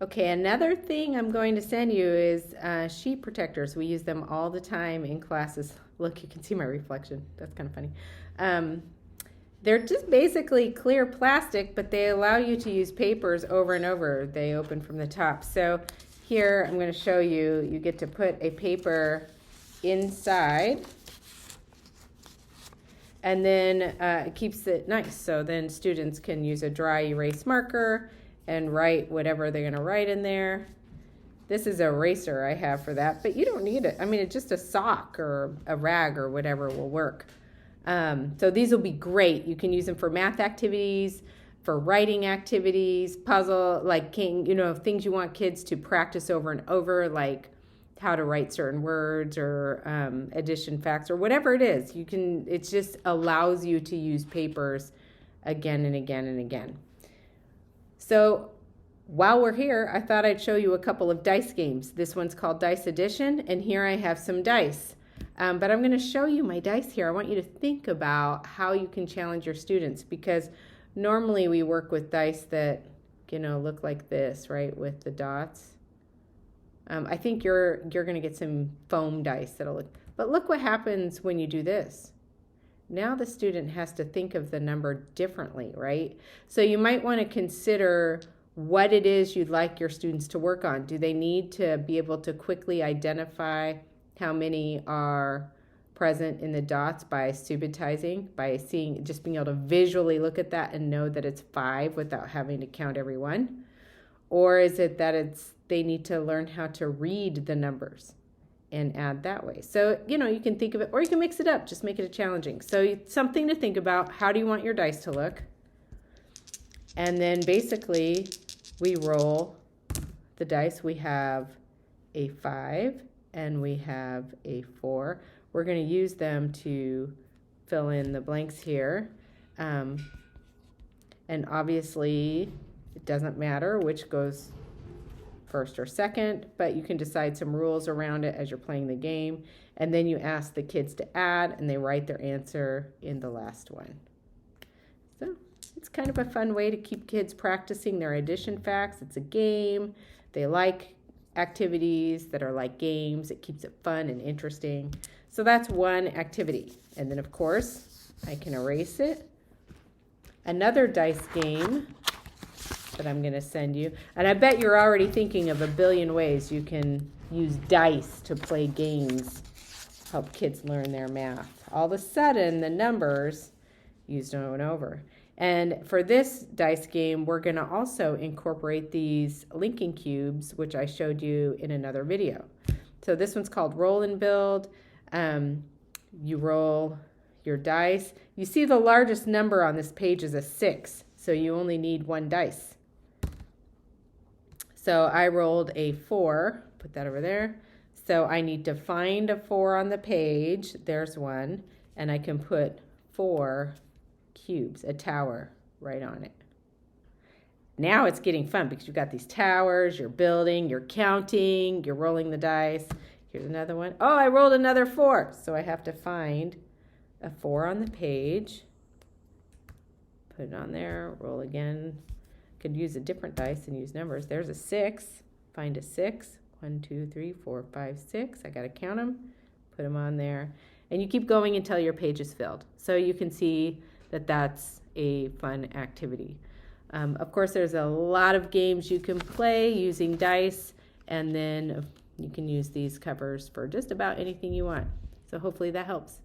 Okay, another thing I'm going to send you is sheet protectors. We use them all the time in classes. Look, you can see my reflection. That's kind of funny. Um, they're just basically clear plastic, but they allow you to use papers over and over. They open from the top. So here I'm going to show you, you get to put a paper inside, and then it keeps it nice. So then students can use a dry erase marker and write whatever they're going to write in there. This is a eraser I have for that, but you don't need it. I mean, it's just a sock or a rag or whatever will work. So these will be great. You can use them for math activities, for writing activities, puzzle, like things you want kids to practice over and over, like how to write certain words or addition facts or whatever it is. It just allows you to use papers again and again and again. So while we're here, I thought I'd show you a couple of dice games. This one's called Dice Addition, and here I have some dice. But I'm going to show you my dice here. I want you to think about how you can challenge your students, because normally we work with dice that, look like this, right, with the dots. I think you're going to get some foam dice that'll look, but look what happens when you do this. Now the student has to think of the number differently, right? So you might want to consider what it is you'd like your students to work on. Do they need to be able to quickly identify how many are present in the dots by subitizing, by just being able to visually look at that and know that it's 5 without having to count every one? Or is it that they need to learn how to read the numbers and add that way? So, you can think of it, or you can mix it up, just make it challenging. So something to think about. How do you want your dice to look? And then basically we roll the dice. We have a 5 and we have a 4. We're going to use them to fill in the blanks here. And obviously it doesn't matter which goes first or second, but you can decide some rules around it as you're playing the game. And then you ask the kids to add, and they write their answer in the last one. So it's kind of a fun way to keep kids practicing their addition facts. It's a game. They like activities that are like games. It keeps it fun and interesting. So that's one activity. And then, of course, I can erase it. Another dice game that I'm going to send you. And I bet you're already thinking of a billion ways you can use dice to play games, help kids learn their math. All of a sudden, the numbers used over and over. And for this dice game, we're going to also incorporate these linking cubes, which I showed you in another video. So this one's called Roll and Build. You roll your dice. You see the largest number on this page is a 6, so you only need one dice. So I rolled a 4, put that over there. So I need to find a 4 on the page. There's one, and I can put 4 cubes, a tower, right on it. Now it's getting fun because you've got these towers, you're building, you're counting, you're rolling the dice. Here's another one. Oh, I rolled another 4. So I have to find a 4 on the page, put it on there, roll again. Could use a different dice and use numbers. There's a 6. Find a 6. 1, 2, 3, 4, 5, 6. I got to count them, put them on there. And you keep going until your page is filled. So you can see that that's a fun activity. Of course, there's a lot of games you can play using dice, and then you can use these covers for just about anything you want. So hopefully that helps.